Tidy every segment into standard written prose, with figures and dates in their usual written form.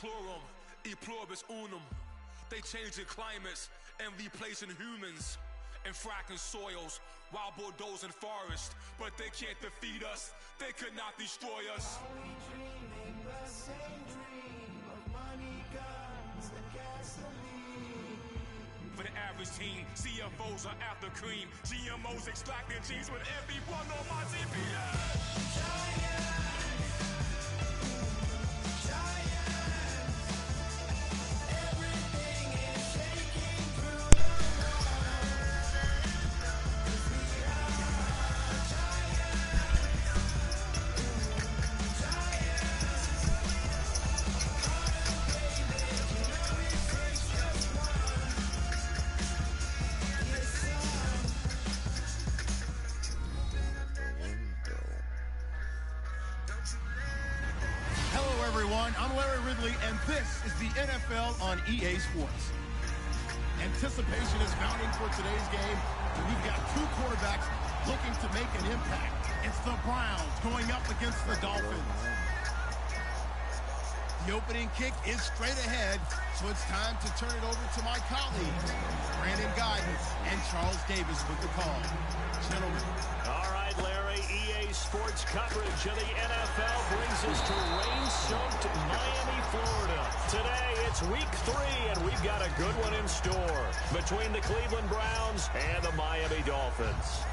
Deplorum, e pluribus unum. They changing climates and replacing humans and fracking soils while bulldozing forests. But they can't defeat us. They could not destroy us. Are we dreaming the same dream of money, guns, and gasoline? For the average teen, CFOs are after cream. GMOs extracting genes with everyone on my TPS. I'm Larry Ridley, and this is the NFL on EA Sports. Anticipation is mounting for today's game, and we've got two quarterbacks looking to make an impact. It's the Browns going up against the Dolphins. The opening kick is straight ahead, so it's time to turn it over to my colleagues, Brandon Guyton and Charles Davis with the call. Gentlemen. All right, Larry, EA Sports coverage of the NFL brings us to rain-soaked Miami, Florida. Today, it's week 3, and we've got a good one in store between the Cleveland Browns and the Miami Dolphins.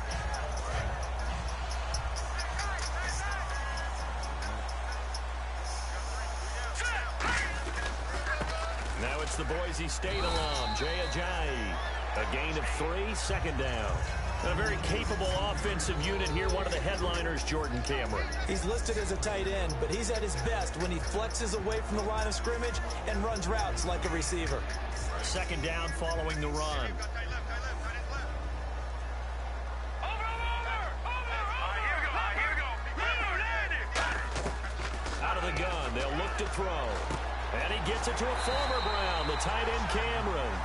Now it's the Boise State alum, Jay Ajayi. A gain of 3, second down. A very capable offensive unit here. One of the headliners, Jordan Cameron. He's listed as a tight end, but he's at his best when he flexes away from the line of scrimmage and runs routes like a receiver. Second down following the run. Out of the gun, they'll look to throw. And he gets it to a former Brown, the tight end Cameron.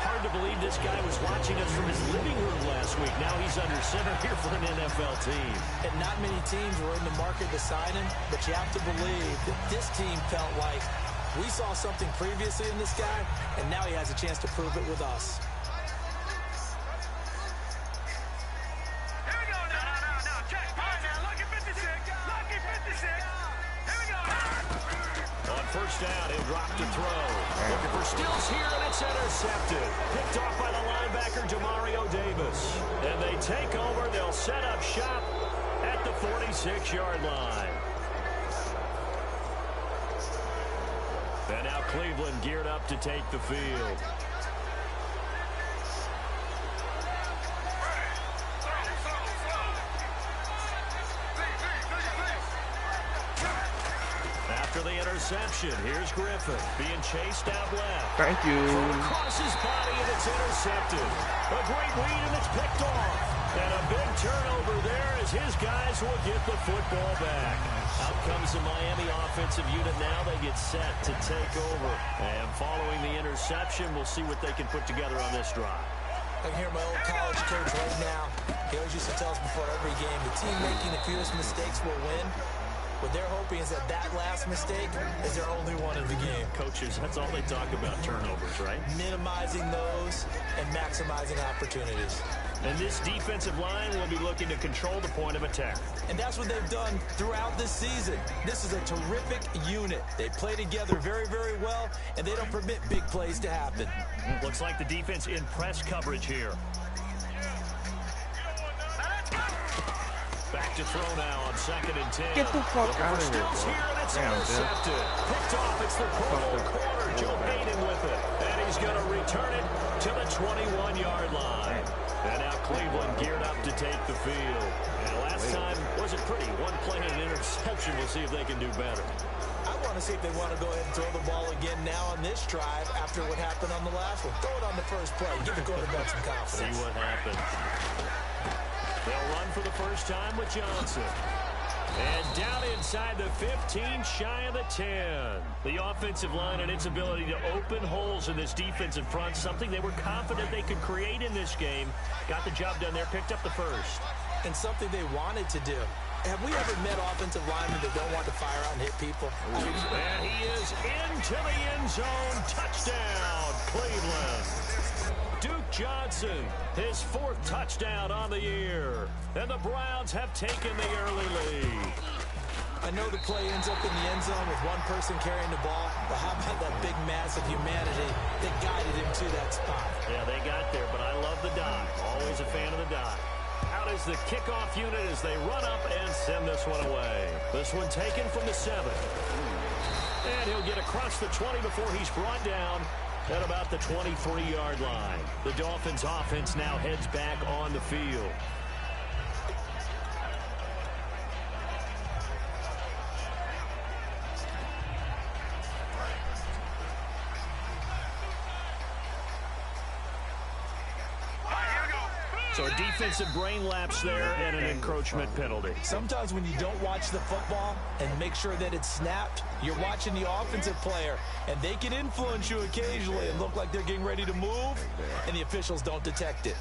Hard to believe this guy was watching us from his living room last week. Now he's under center here for an NFL team. And not many teams were in the market to sign him, but you have to believe that this team felt like we saw something previously in this guy, and now he has a chance to prove it with us. Here we go now. Check. All right, now, lucky 56. Lucky 56. Here we go. On first down, he'll drop to throw. Looking for Stills here, and it's intercepted. Picked off by the linebacker, Demario Davis. And they take over. They'll set up shop at the 46-yard line. And now Cleveland geared up to take the field. After the interception, here's Griffin being chased out left. Thank you. Across his body, and it's intercepted. A great read, and it's picked off. And a big turnover there as his guys will get the football back. Out comes the Miami offensive unit now. They get set to take over. And following the interception, we'll see what they can put together on this drive. I can hear my old college coach right now. He always used to tell us before every game, the team making the fewest mistakes will win. What they're hoping is that last mistake is their only one of the game. Coaches, that's all they talk about, turnovers, right? Minimizing those and maximizing opportunities. And this defensive line will be looking to control the point of attack. And that's what they've done throughout this season. This is a terrific unit. They play together very, very well, and they don't permit big plays to happen. Looks like the defense in press coverage here. Back to throw now on 2nd and 10. Get the fuck out of here, bro. Here, and it's intercepted. Picked off. It's the Pro Bowl corner. Joe Hayden with it. And he's going to return it to the 21-yard line. And now Cleveland geared up to take the field. And last time wasn't pretty. One play and an interception. We'll see if they can do better. I want to see if they want to go ahead and throw the ball again now on this drive after what happened on the last one. Throw it on the first play. Give the quarterback some confidence. See what happens. They'll run for the first time with Johnson. And down inside the 15, shy of the 10. The offensive line and its ability to open holes in this defensive front, something they were confident they could create in this game. Got the job done there, picked up the first. And something they wanted to do. have we ever met offensive linemen that don't want to fire out and hit people? And he is into the end zone. Touchdown, Cleveland. Duke Johnson, his 4th touchdown on the year. And the Browns have taken the early lead. I know the play ends up in the end zone with one person carrying the ball, but how about that big mass of humanity that guided him to that spot? Yeah, they got there, but I love the dive. Always a fan of the dive. Out is the kickoff unit as they run up and send this one away. This one taken from the 7. And he'll get across the 20 before he's brought down at about the 23-yard line. The Dolphins offense now heads back on the field. So a defensive brain lapse there and an encroachment penalty. Sometimes when you don't watch the football and make sure that it's snapped, you're watching the offensive player, and they can influence you occasionally and look like they're getting ready to move, and the officials don't detect it.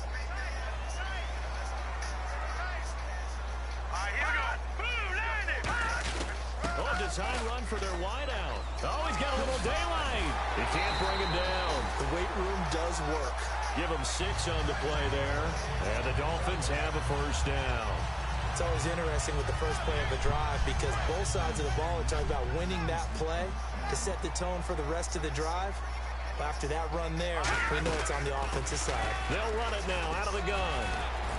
Oh, design run for their wideout. Oh, he's got a little daylight. He can't bring him down. The weight room does work. Give him 6 on the play there. And the Dolphins have a first down. It's always interesting with the first play of the drive because both sides of the ball are talking about winning that play to set the tone for the rest of the drive. After that run there, we know it's on the offensive side. They'll run it now out of the gun.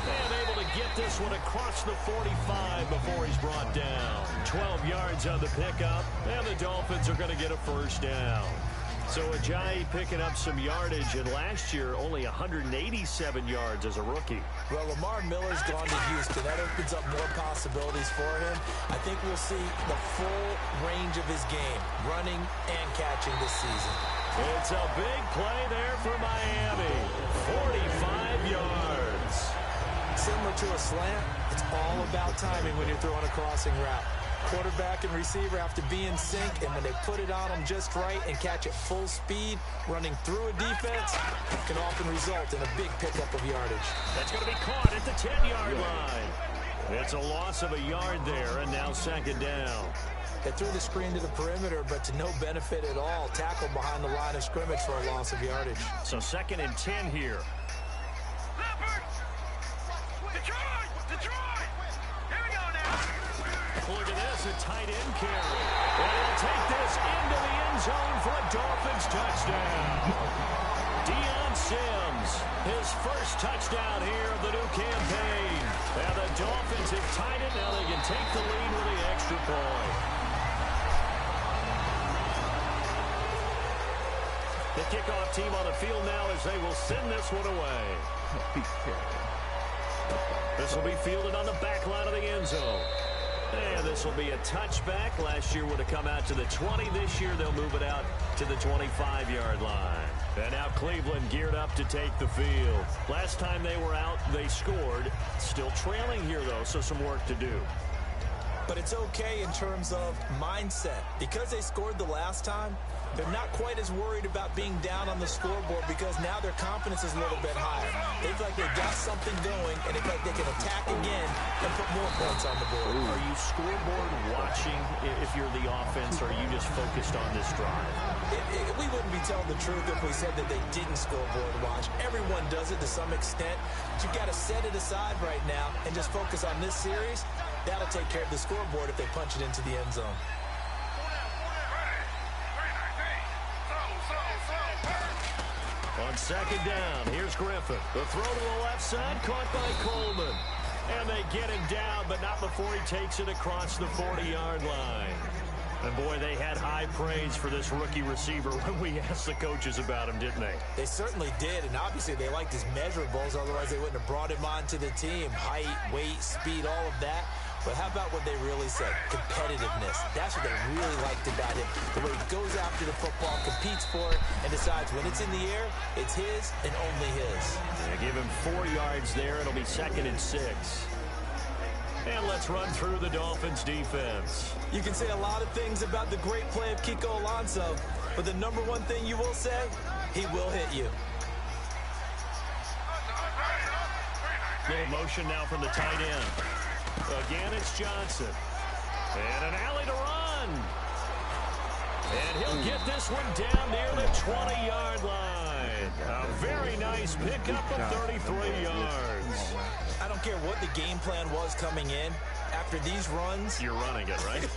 And able to get this one across the 45 before he's brought down. 12 yards on the pickup, and the Dolphins are going to get a first down. So Ajayi picking up some yardage, and last year only 187 yards as a rookie. Well, Lamar Miller's gone to Houston. That opens up more possibilities for him. I think we'll see the full range of his game, running and catching this season. It's a big play there for Miami. 45 yards. Similar to a slant, it's all about timing when you're throwing a crossing route. Quarterback and receiver have to be in sync, and when they put it on them just right and catch it full speed, running through a defense can often result in a big pickup of yardage. That's going to be caught at the 10-yard line. It's a loss of a yard there, and now second down. They threw the screen to the perimeter, but to no benefit at all. Tackled behind the line of scrimmage for a loss of yardage. So 2nd and 10 here. Detroit! Here we go now. Look at this, a tight end carry. And he'll take this into the end zone for a Dolphins touchdown. Deion Sims, his first touchdown here of the new campaign. And the Dolphins have tied it. Now they can take the lead with the extra point. The kickoff team on the field now as they will send this one away. This will be fielded on the back line of the end zone. And this will be a touchback. Last year would have come out to the 20. This year they'll move it out to the 25-yard line. And now Cleveland geared up to take the field. Last time they were out, they scored. Still trailing here, though, so some work to do. But it's okay in terms of mindset. Because they scored the last time, they're not quite as worried about being down on the scoreboard because now their confidence is a little bit higher. They feel like they've got something going, and they feel like they can attack again and put more points on the board. Are you scoreboard watching if you're the offense, or are you just focused on this drive? We wouldn't be telling the truth if we said that they didn't scoreboard watch. Everyone does it to some extent. But you've got to set it aside right now and just focus on this series. That'll take care of the scoreboard if they punch it into the end zone. On second down, here's Griffin. The throw to the left side, caught by Coleman. And they get him down, but not before he takes it across the 40-yard line. And boy, they had high praise for this rookie receiver when we asked the coaches about him, didn't they? They certainly did, and obviously they liked his measurables, otherwise they wouldn't have brought him onto the team. Height, weight, speed, all of that. But how about what they really said? Competitiveness. That's what they really liked about him. The way he goes after the football, competes for it, and decides when it's in the air, it's his and only his. Yeah, give him 4 yards there. It'll be 2nd and 6. And let's run through the Dolphins' defense. You can say a lot of things about the great play of Kiko Alonso, but the number one thing you will say, he will hit you. Little motion now from the tight end. Again, it's Johnson. And an alley to run. And he'll get this one down near the 20-yard line. A very nice pickup of 33 yards. I don't care what the game plan was coming in. After these runs, you're running it, right?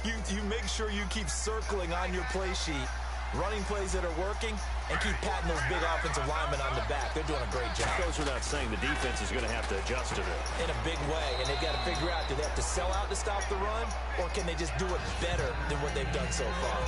you make sure you keep circling on your play sheet, running plays that are working, and keep patting those big offensive linemen on the back. They're doing a great job. It goes without saying the defense is going to have to adjust to it. In a big way, and they've got to figure out, do they have to sell out to stop the run, or can they just do it better than what they've done so far?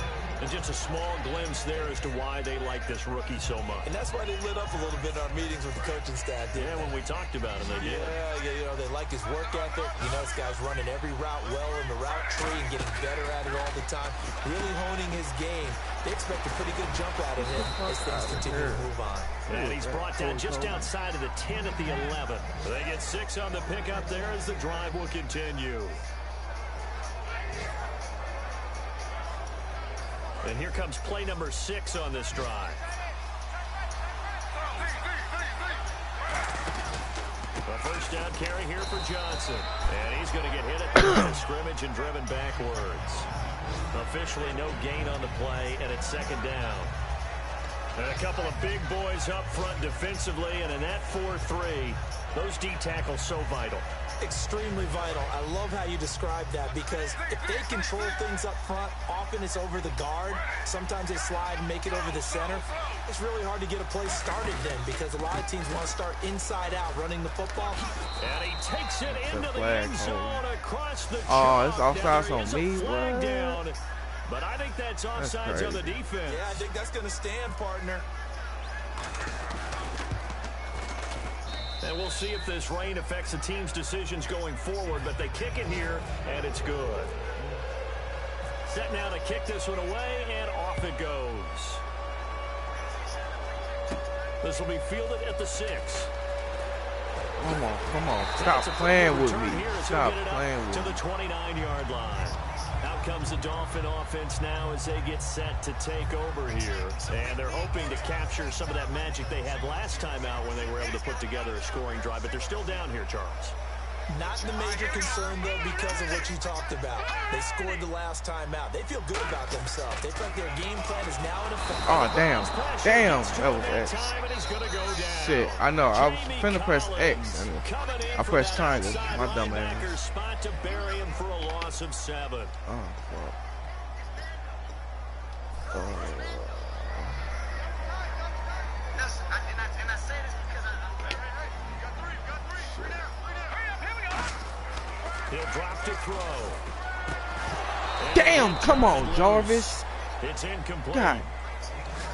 And just a small glimpse there as to why they like this rookie so much. And that's why they lit up a little bit in our meetings with the coaching staff. Yeah, when we talked about him, they did. Yeah, you know, they like his work ethic. You know, this guy's running every route well in the route tree and getting better at it all the time. Really honing his game. They expect a pretty good jump out of him as things continue to move on. And he's brought down just outside of the 10 at the 11. They get 6 on the pickup there as the drive will continue. And here comes play number 6 on this drive. A first down carry here for Johnson. And he's going to get hit at the line of scrimmage and driven backwards. Officially no gain on the play, and it's second down. And a couple of big boys up front defensively, and in that 4-3, those D tackles so vital. Extremely vital. I love how you describe that, because if they control things up front, often it's over the guard. Sometimes they slide and make it over the center. It's really hard to get a play started then, because a lot of teams want to start inside out running the football. And he takes it into the end zone across the Oh, it's offsides on me. What? Down. But I think that's offsides on the defense. Yeah, I think that's going to stand, partner. And we'll see if this rain affects the team's decisions going forward, but they kick it here, and it's good. Set now to kick this one away, and off it goes. This will be fielded at the 6. Come on. Stop playing with me. Stop playing with me. To the 29-yard line. Out comes the Dolphin offense now as they get set to take over here. And they're hoping to capture some of that magic they had last time out when they were able to put together a scoring drive. But they're still down here, Charles. Not the major concern, though, because of what you talked about. They scored the last time out. They feel good about themselves. They feel like their game plan is now in effect. Oh, damn. That was X. Shit, I know. I was finna press X. I pressed triangle. My dumb ass. Spot to bury him for a loss of 7. Oh, fuck. He'll drop to throw. Damn, come on, Jarvis. It's incomplete. God.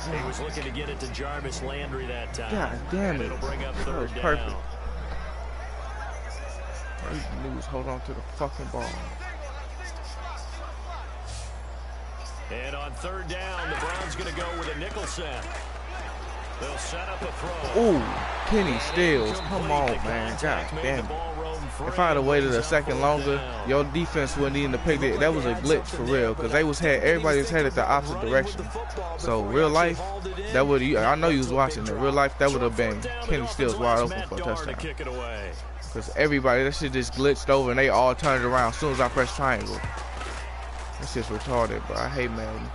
He was looking to get it to Jarvis Landry that time. God damn it. It'll bring up third down. Perfect. These niggas hold on to the fucking ball. And on third down, the Browns going to go with a nickel set. They'll set up a throw. Ooh, Kenny Stills. Come on, man. God damn it. If I had waited a second longer, your defense wouldn't even have picked it. That was a glitch for real, because everybody was headed the opposite direction. So real life, that would I know you was watching it. Real life, that would have been Kenny Stills wide open for a touchdown. Because everybody, that shit just glitched over and they all turned around as soon as I pressed triangle. That shit's retarded, but I hate Madden.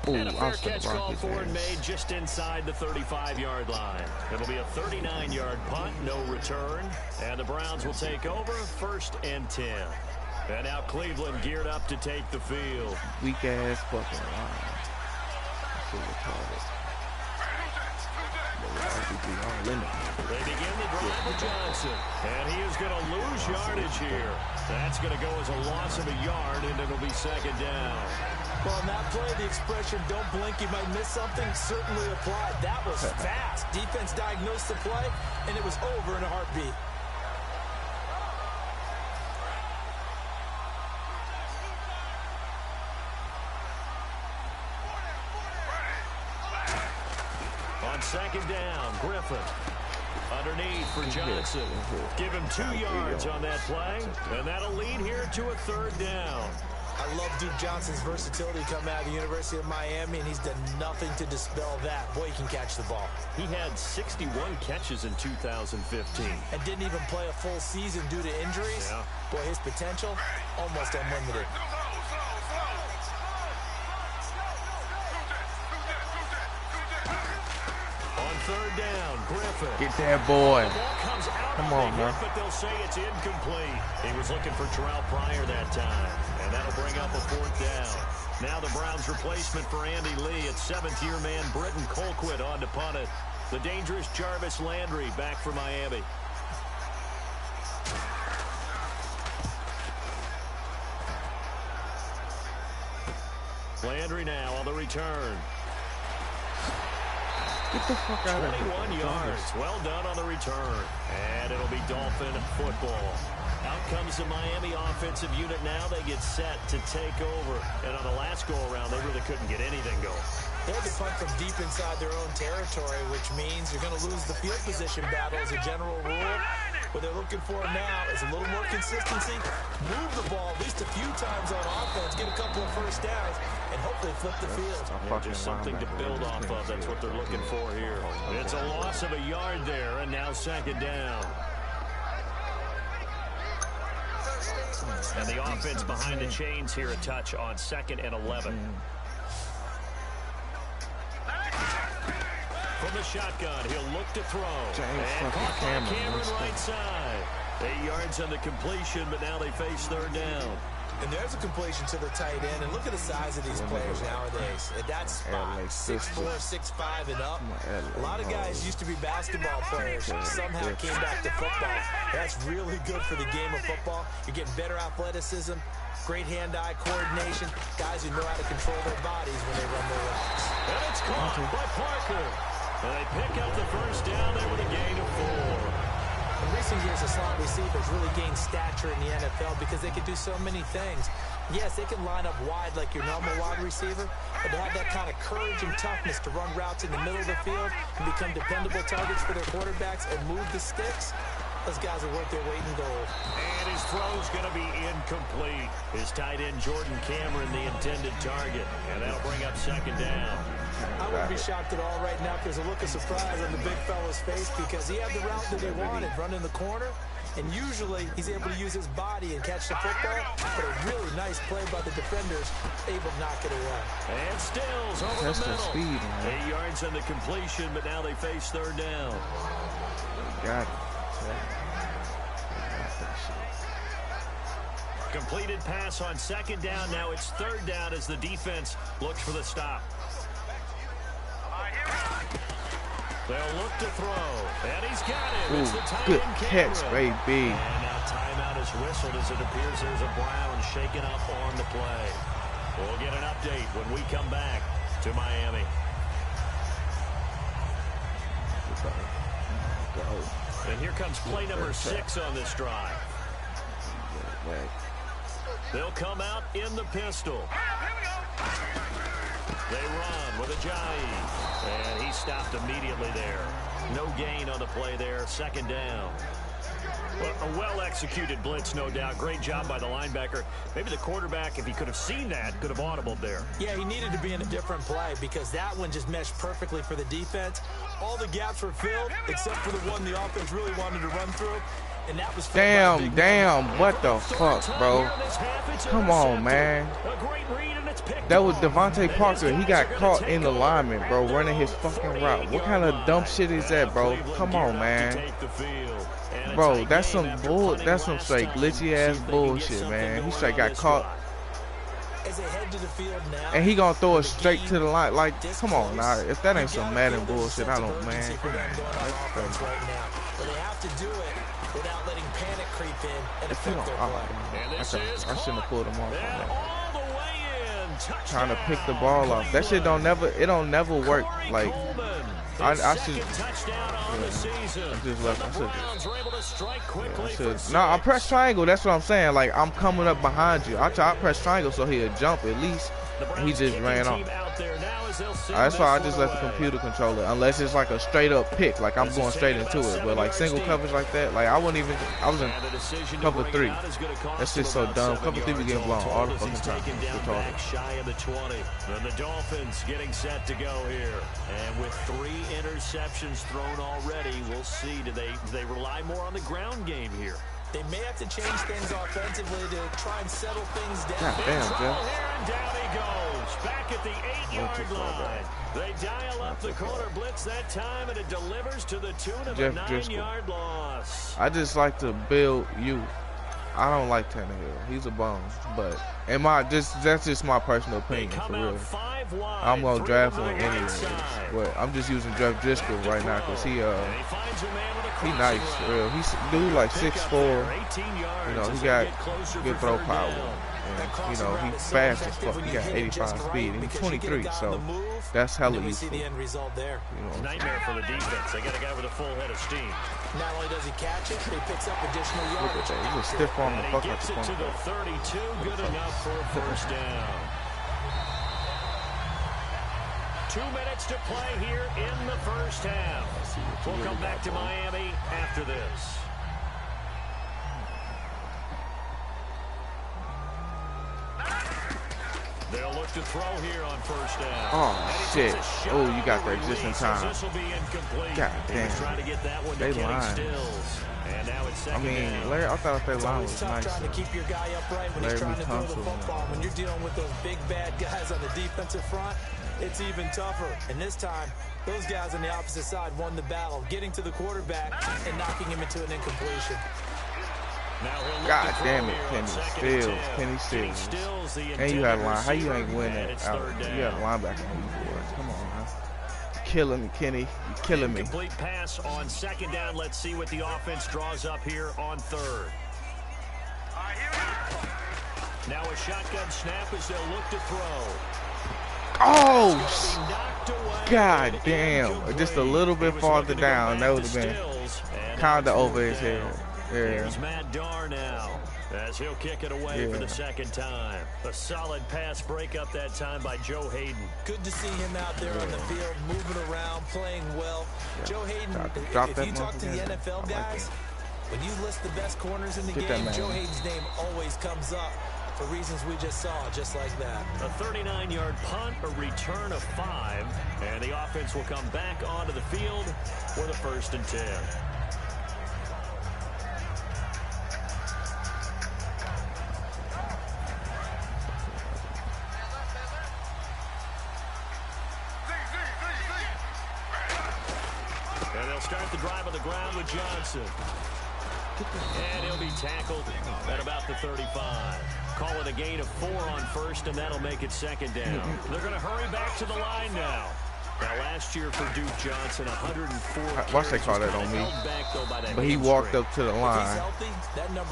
Ooh, and a fair catch call for and made just inside the 35-yard line. It'll be a 39-yard punt, no return. And the Browns will take over, 1st and 10. And now Cleveland geared up to take the field. Weak-ass fucking line. That shit retarded. They begin the drive with Johnson. And he is going to lose yardage here. That's going to go as a loss of a yard, and it'll be second down. Well, on that play, the expression, don't blink, you might miss something, certainly applied. That was fast. Defense diagnosed the play, and it was over in a heartbeat. On second down, Griffin. Underneath for Johnson. Give him 2 yards on that play, and that'll lead here to a third down. I love Duke Johnson's versatility coming out of the University of Miami, and he's done nothing to dispel that. Boy, he can catch the ball. He had 61 catches in 2015. And didn't even play a full season due to injuries. Yeah. Boy, his potential, almost unlimited. On third down, Griffin. Get that boy. The ball comes out Come on, man. but they'll say it's incomplete. He was looking for Terrell Pryor that time, and that'll bring up a fourth down. Now the Browns' replacement for Andy Lee. It's seventh-year man Britton Colquitt on to punt it. The dangerous Jarvis Landry back for Miami. Landry now on the return. Get the fuck out of here. 21 yards. Well done on the return. And it'll be Dolphin football. Out comes the Miami offensive unit now. They get set to take over. And on the last go-around, they really couldn't get anything going. They had to punt from deep inside their own territory, which means you're going to lose the field position battle as a general rule. What they're looking for now is a little more consistency, move the ball at least a few times on offense, get a couple of first downs, and hopefully flip the field. Yeah, just something to build off of. That's what they're looking for here. It's a loss of a yard there, and now second down. And the offense behind the chains here, a touch on 2nd and 11. From the shotgun, he'll look to throw. And caught by Cameron right side. 8 yards on the completion, but now they face third down. And there's a completion to the tight end. And look at the size of these players nowadays. At that spot, 6'4", 6'5", and up. A lot of guys used to be basketball players. Somehow came back to football. That's really good for the game of football. You're getting better athleticism, great hand-eye coordination, guys who know how to control their bodies when they run their routes. And it's caught by Parker. And they pick up the first down there with a gain of 4. In recent years, the slot receivers really gained stature in the NFL because they can do so many things. Yes, they can line up wide like your normal wide receiver, but to have that kind of courage and toughness to run routes in the middle of the field and become dependable targets for their quarterbacks and move the sticks, those guys are worth their weight in gold. And his throw's going to be incomplete. His tight end, Jordan Cameron, the intended target. And that'll bring up second down. I wouldn't be shocked at all right now if there's a look of surprise on the big fella's face because he had the route that he wanted, running the corner. And usually he's able to use his body and catch the football, but a really nice play by the defenders, able to knock it away. And Stills over the middle. Speed, 8 yards on the completion, but now they face third down. Got it. Completed pass on second down. Now it's third down as the defense looks for the stop. They'll look to throw, and he's got it. Ooh, it's the tight good end catch, Cameron. baby. And now timeout is whistled as it appears there's a Brown shaken up on the play. We'll get an update when we come back to Miami. And here comes play number 6 on this drive. They'll come out in the pistol. They run with Ajayi, and he stopped immediately there. No gain on the play there, second down. Well, a well-executed blitz, no doubt. Great job by the linebacker. Maybe the quarterback, if he could have seen that, could have audibled there. Yeah, he needed to be in a different play because that one just meshed perfectly for the defense. All the gaps were filled except for the one the offense really wanted to run through. And that was damn, what the fuck, bro? Come on, man. That was Devontae Parker. He got caught in the lineman, bro, running his fucking route. What kind of dumb shit is that, bro? Come on, man. Bro, that's some bull. That's some straight glitchy ass bullshit, man. He straight got caught. And he gonna throw it straight to the line. Like, come on now. If that ain't some Madden bullshit, I don't, man. Come on. That's crazy. They have to do it without letting panic creep in and affect their play. I shouldn't have pulled him off on that. Trying to pick the ball off. That shit don't never work. Like, I should. Yeah, I just left. I should. No, I press triangle. That's what I'm saying. Like, I'm coming up behind you. I press triangle so he'll jump at least. And he just ran off. That's why I just let the computer control it, unless it's like a straight up pick, like I'm going straight into it. But like single coverage like that, like I wouldn't even. I was in cover 3. That's just so dumb. Cover 3 be getting blown all the fucking time. Shy of the 20. And the Dolphins getting set to go here. And with 3 interceptions thrown already, we'll see. Do they rely more on the ground game here? They may have to change things offensively to try and settle things down. God damn, Jeff. Here and down he goes. Back at the 8-yard line. They dial up the corner blitz that time, and it delivers to the tune of a 9-yard loss. I just like to build you. I don't like Tannehill. He's a bum. But that's just my personal opinion, for real. I'm going to draft him anyways. But I'm just using Jeff Driscoll right now because he nice, for real. He's dude like 6'4". You know, he got good throw power. And, you know, he's fast as fuck. He got 85 speed. And he's 23, so that's hella useful. You know, nightmare for the defense. They got a guy with a full head of steam. Not only does he catch it, but he picks up additional look yardage. at that. He's a stiff arm the fuck out Gets the it to the corner. 32. Good enough for a first down. 2 minutes to play here in the first half. We'll come back to Miami after this. They'll look to throw here on first down. Oh, shit. Oh, you got that just in time. God damn. They lying. I mean, Larry, I thought that line was nice. Trying to keep your guy upright when he's trying to throw the football. When you're dealing with those big bad guys on the defensive front, it's even tougher. And this time, those guys on the opposite side won the battle, getting to the quarterback and knocking him into an incompletion. God damn it, Penny Stills. And you had a line. How you ain't win that out? You had a linebacker on you, boy. Come on, man. You're killing me, Kenny. You're killing me. Complete pass on second down. Let's see what the offense draws up here on third. Now a shotgun snap as they'll look to throw. Oh, God damn. Just a little bit farther down. That would have been kind of over his head. Yeah. Here's Matt Darr now as he'll kick it away for the second time. A solid pass breakup that time by Joe Hayden. Good to see him out there on the field, moving around, playing well. Joe Hayden, if you talk to the NFL guys, when you list the best corners in the game, Joe Hayden's name always comes up for reasons we just saw, just like that. A 39-yard punt, a return of 5, and the offense will come back onto the field for the 1st and 10. And they'll start the drive on the ground with Johnson. And he'll be tackled at about the 35. Call it a gain of 4 on first, and that'll make it second down. They're going to hurry back to the line now. Now, last year for Duke Johnson, 104. Watch they call that on me. But he walked up to the line.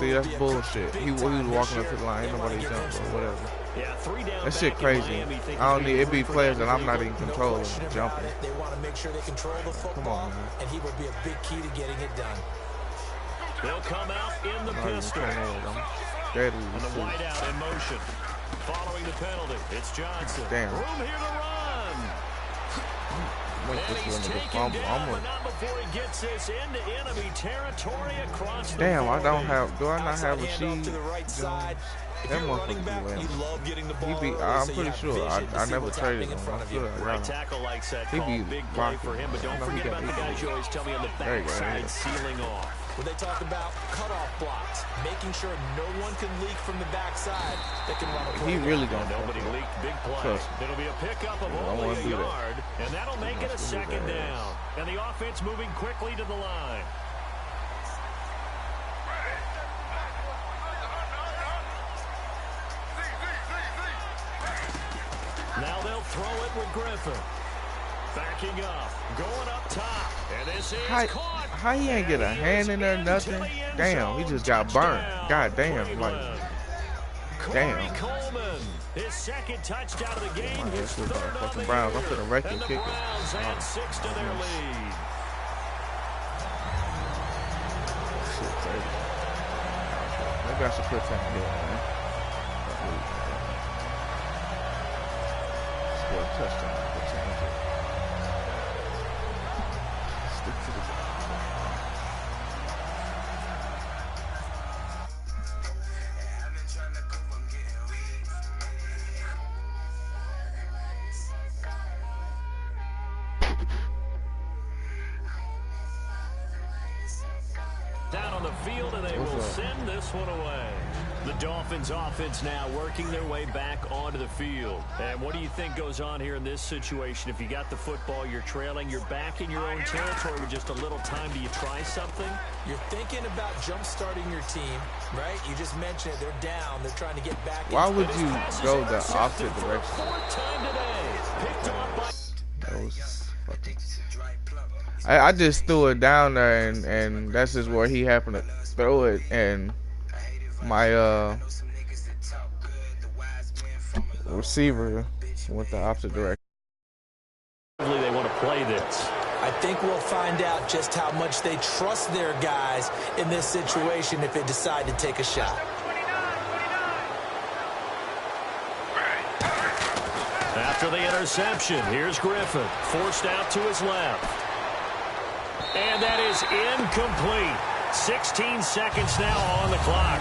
See, that's bullshit. He was walking up to the line. Ain't nobody jumped or whatever. Yeah, 3 down. That shit crazy. I don't need it. Be players that I'm not even controlling jumping. They want to make sure they control the football. Come on, man. And he will be a big key to getting it done. They'll come out in the pistol. And the wideout in motion. Following the penalty, it's Johnson. Damn. Room here to run. And he's taken down, but not before he gets this into enemy territory across the damn, board. I don't have. Do I not have a sheet? To the right side. That motherfucker. You love getting the ball early, I'm so pretty you have sure. vision to I see never what's traded happening him. in front of you. Right tackle likes that He call. be Big play rocking. for him, but don't forget about the guys you always tell me on the backside sealing off. When they talk about cutoff blocks, making sure no one can leak from the backside that can run a play. He really gonna Nobody leaked. Big play. It'll be a pickup of only a yard, and that'll make it a second down. And the offense moving quickly to the line. Now they'll throw it with Griffin. Backing up, going up top, and this is caught. How he ain't get a hand in there, nothing? Damn, he just got burnt. God damn, like, damn. Coleman, his second touchdown of the game. His third on the fucking Browns. I'm finna wreck your kicker. Browns add 6 to their lead. Shit, crazy. Maybe I should put that here, man. Score a touchdown. the field, and they will send this one away. The Dolphins offense now working their way back onto the field. And what do you think goes on here in this situation? If you got the football, you're trailing, you're back in your own territory with just a little time. Do you try something? You're thinking about jump-starting your team, right? You just mentioned it. They're down. They're trying to get back. Why would you go the opposite direction? I just threw it down there, and that's just where he happened to throw it, and my receiver went the opposite direction. They want to play this. I think we'll find out just how much they trust their guys in this situation if they decide to take a shot. After the interception, here's Griffin, forced out to his left. And that is incomplete. 16 seconds now on the clock.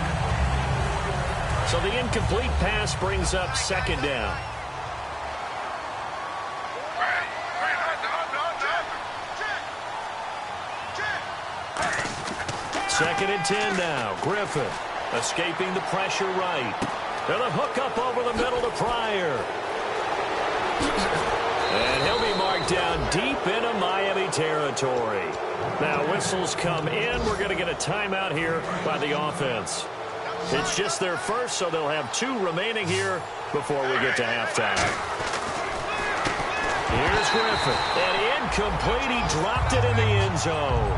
So the incomplete pass brings up second down. Second and 10 now. Griffin escaping the pressure right. And a hook up over the middle to Pryor. And he'll be marked down deep into Miami territory. Now whistles come in. We're going to get a timeout here by the offense. It's just their first, so they'll have 2 remaining here before we get to halftime. Here's Griffin. And incomplete. He dropped it in the end zone.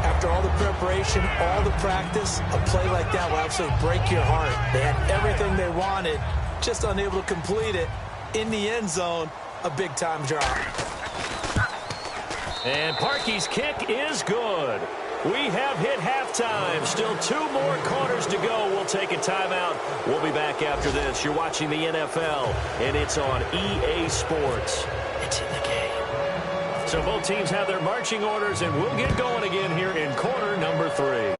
After all the preparation, all the practice, a play like that will absolutely break your heart. They had everything they wanted, just unable to complete it. In the end zone, a big-time drop. And Parkey's kick is good. We have hit halftime. Still 2 more quarters to go. We'll take a timeout. We'll be back after this. You're watching the NFL, and it's on EA Sports. It's in the game. So both teams have their marching orders, and we'll get going again here in quarter number 3.